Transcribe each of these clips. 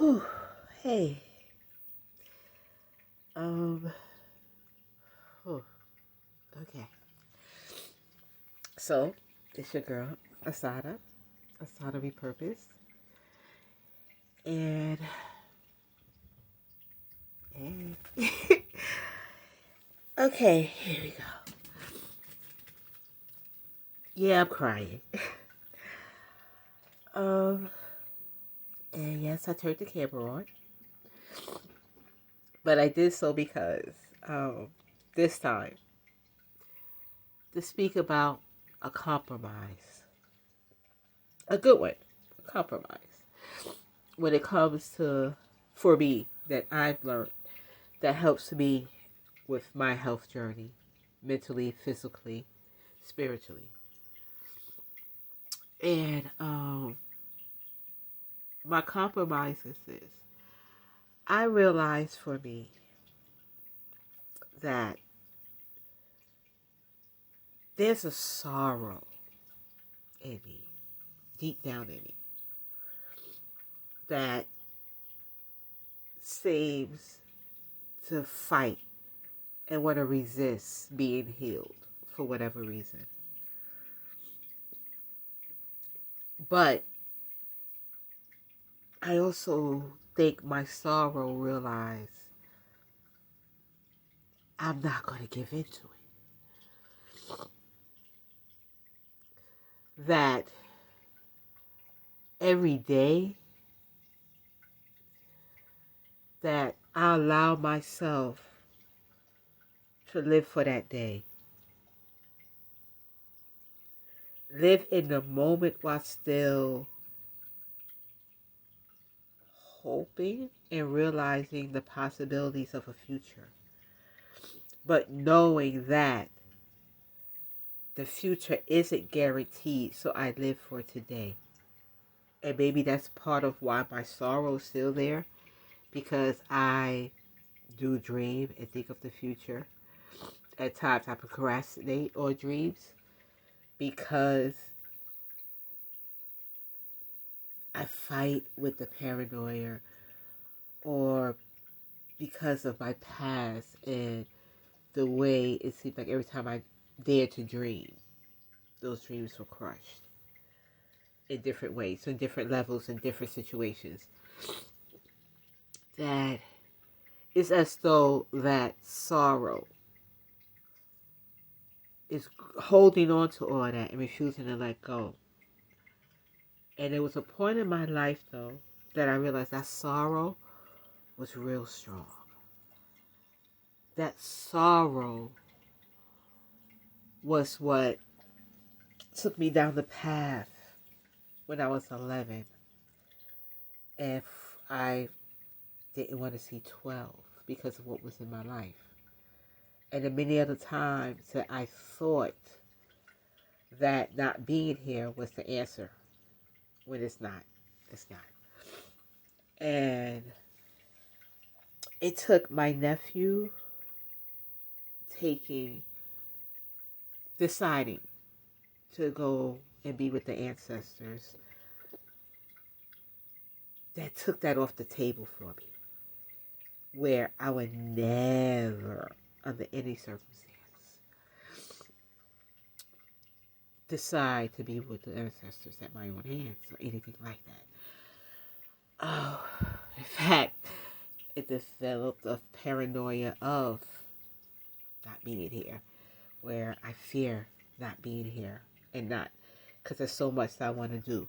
Whew. Hey. Um. Whew. Okay. So, it's your girl, Asada Repurposed. And, hey. Okay, here we go. Yeah, I'm crying. um, and yes, I turned the camera on. But I did so because, this time, to speak about a compromise. A good one. A compromise. When it comes to, for me, that I've learned that helps me with my health journey, mentally, physically, spiritually. And my compromise is this. I realize for me that there's a sorrow in me, deep down in me, that seems to fight and want to resist being healed for whatever reason. But I also think my sorrow realize I'm not going to give into it. That every day that I allow myself to live for that day. Live in the moment while still hoping and realizing the possibilities of a future. But knowing that the future isn't guaranteed, so I live for today. And maybe that's part of why my sorrow is still there, because I do dream and think of the future. At times I procrastinate on dreams because I fight with the paranoia, or because of my past and the way it seemed like every time I dared to dream, those dreams were crushed in different ways, so in different levels, in different situations. That it's as though that sorrow is holding on to all that and refusing to let go. And there was a point in my life, though, that I realized that sorrow was real strong. That sorrow was what took me down the path when I was 11. And I didn't want to see 12 because of what was in my life. And the many other times that I thought that not being here was the answer, when it's not. It's not. And it took my nephew deciding to go and be with the ancestors, that took that off the table for me. Where I would never, under any circumstance, decide to be with the ancestors at my own hands or anything like that. Oh, in fact, it developed a paranoia of not being here, where I fear not being here, and not because there's so much that I want to do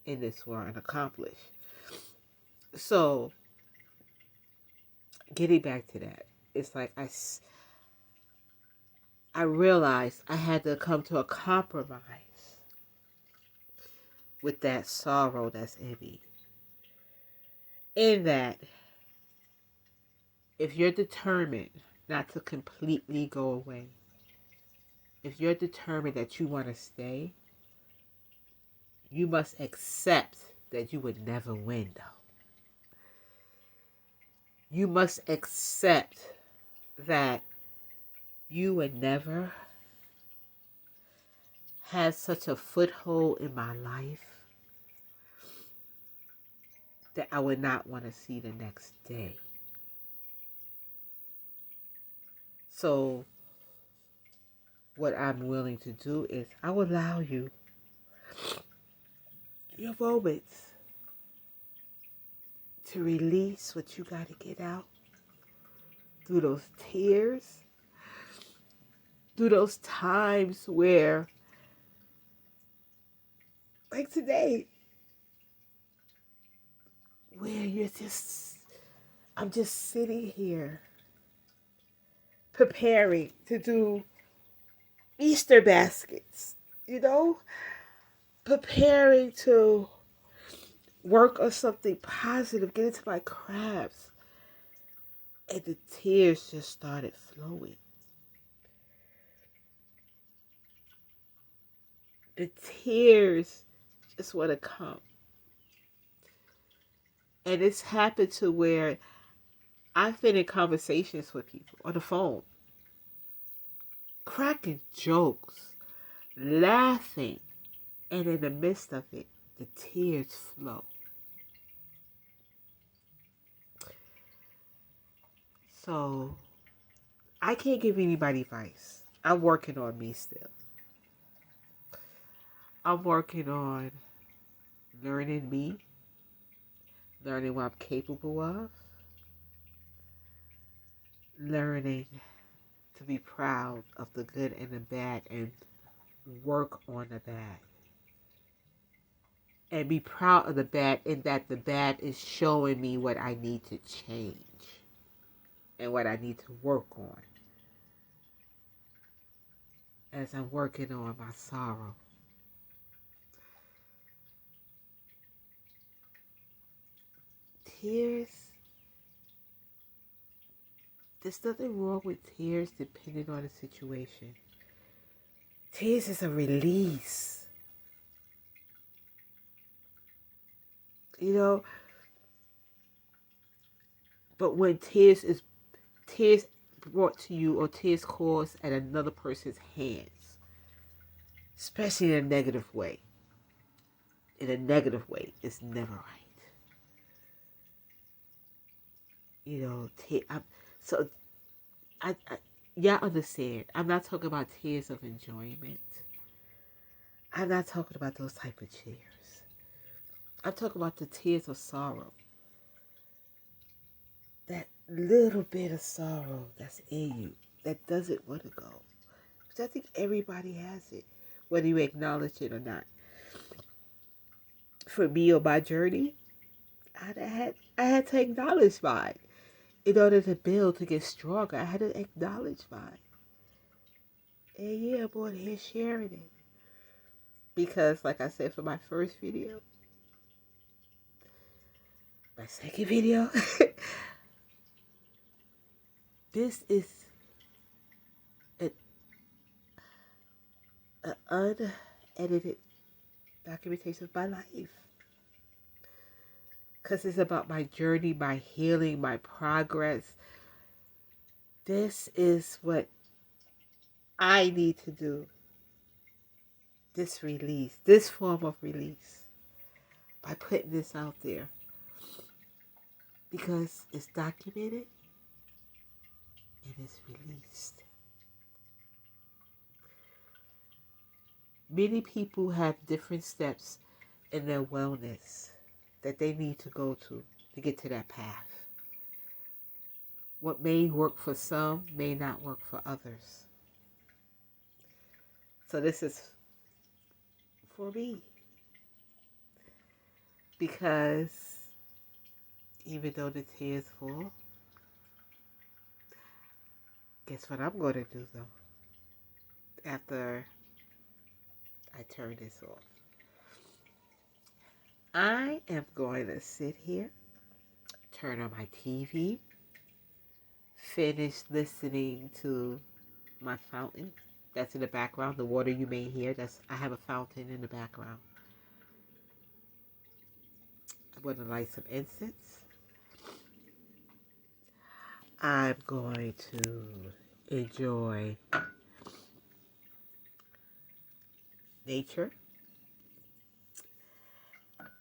in this world and accomplish. So, getting back to that, it's like I realized I had to come to a compromise with that sorrow that's in me. In that, if you're determined not to completely go away, if you're determined that you want to stay, you must accept that you would never win, though. You must accept that you would never have such a foothold in my life that I would not want to see the next day. So what I'm willing to do is I will allow you your moments to release what you got to get out through those tears, through those times where, like today, where I'm just sitting here preparing to do Easter baskets, preparing to work on something positive, get into my crafts. And the tears just started flowing. The tears just want to come. And it's happened to where I've been in conversations with people on the phone, cracking jokes, laughing, and in the midst of it, the tears flow. So I can't give anybody advice. I'm working on me still. I'm working on learning me, learning what I'm capable of, learning to be proud of the good and the bad and work on the bad. And be proud of the bad in that the bad is showing me what I need to change and what I need to work on as I'm working on my sorrow. Tears, there's nothing wrong with tears depending on the situation. Tears is a release. But when tears brought to you or tears caused at another person's hands, especially in a negative way, it's never right. So I y'all understand. I'm not talking about tears of enjoyment. I'm not talking about those type of tears. I'm talking about the tears of sorrow. That little bit of sorrow that's in you that doesn't want to go. Because I think everybody has it, whether you acknowledge it or not. For me on my journey, I had to acknowledge mine. In order to build, to get stronger, I had to acknowledge mine. And yeah, I'm on here sharing it. Because, like I said, for my first video, my second video, this is an unedited documentation of my life. Because it's about my journey, my healing, my progress. This is what I need to do. This release, this form of release, by putting this out there. Because it's documented and it's released. Many people have different steps in their wellness that they need to go to get to that path. What may work for some may not work for others. So this is for me. Because even though the tears fall, guess what I'm going to do though? After I turn this off. I am going to sit here, turn on my TV, finish listening to my fountain that's in the background, the water you may hear. I have a fountain in the background. I'm going to light some incense. I'm going to enjoy nature.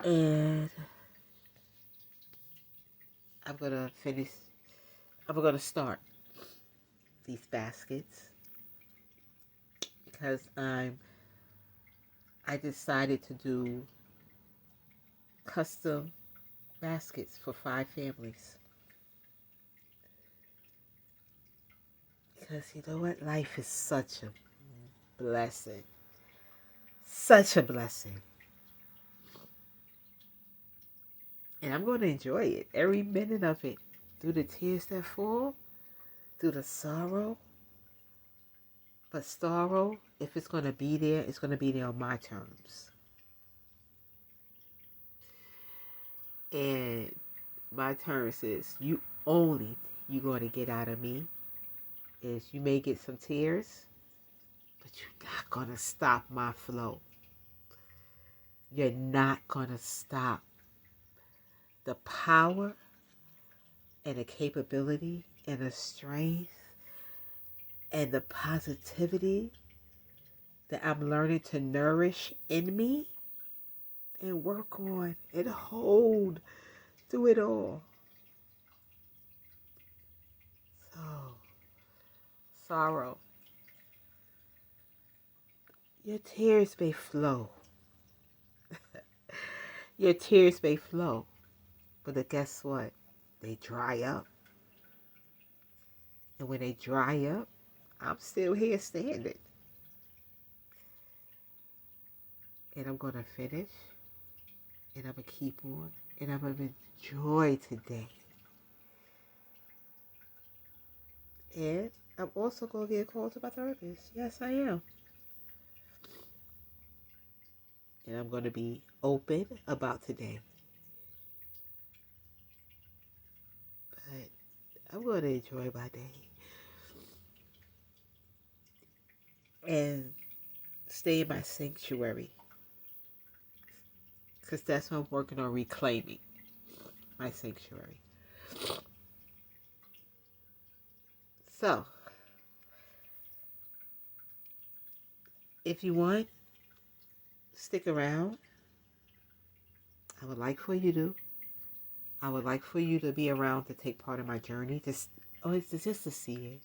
And I'm going to finish, I'm going to start these baskets because I decided to do custom baskets for 5 families. Because you know what? Life is such a blessing. Such a blessing. And I'm going to enjoy it. Every minute of it. Through the tears that fall. Through the sorrow. But sorrow, if it's going to be there, it's going to be there on my terms. And my terms is you only you're going to get out of me is you may get some tears, but you're not going to stop my flow. You're not going to stop the power and the capability and the strength and the positivity that I'm learning to nourish in me and work on and hold through it all. So, sorrow. Your tears may flow. Your tears may flow. But guess what? They dry up. And when they dry up, I'm still here standing. And I'm going to finish. And I'm going to keep on. And I'm going to enjoy today. And I'm also going to get a call to my therapist. Yes, I am. And I'm going to be open about today. But I'm going to enjoy my day. And stay in my sanctuary. Because that's what I'm working on, reclaiming my sanctuary. So, if you want, stick around. I would like for you to. I would like for you to be around to take part in my journey. Just to see it.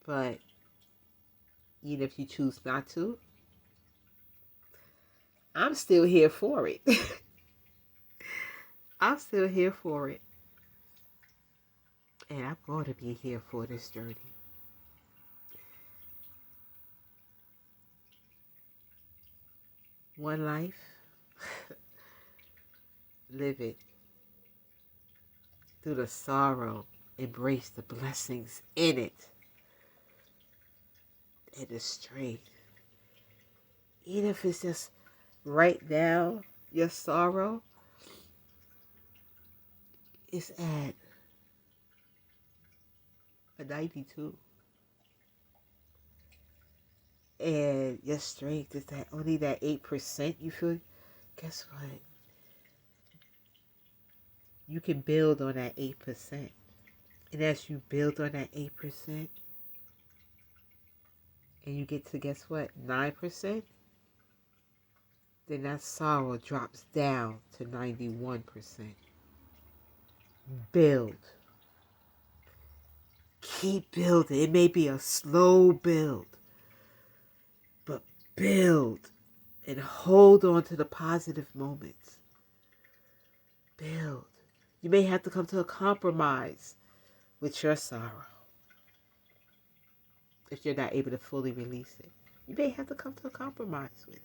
But even if you choose not to, I'm still here for it. I'm still here for it. And I'm going to be here for this journey. One life. Live it. Through the sorrow, embrace the blessings in it. And the strength. Even if it's just right now, your sorrow is at a 92. And your strength is that only that 8% you feel. Guess what? You can build on that 8%. And as you build on that 8%, and you get to, guess what, 9%, then that sorrow drops down to 91%. Build. Keep building. It may be a slow build, but build and hold on to the positive moments. Build. You may have to come to a compromise with your sorrow if you're not able to fully release it. You may have to come to a compromise with it.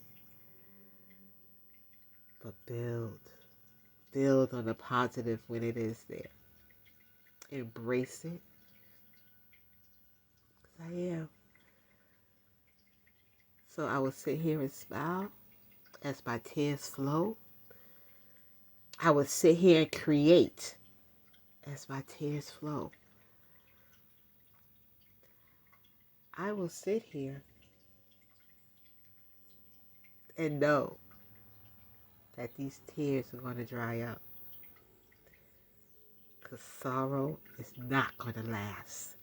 But build. Build on the positive when it is there. Embrace it. Because I am. So I will sit here and smile as my tears flow. I will sit here and create as my tears flow. I will sit here and know that these tears are going to dry up. Because sorrow is not going to last.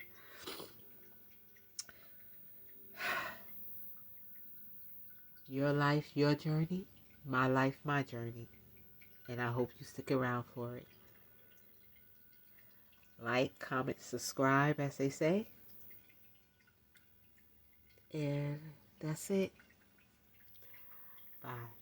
Your life, your journey. My life, my journey. And I hope you stick around for it. Like, comment, subscribe, as they say. And that's it. Bye.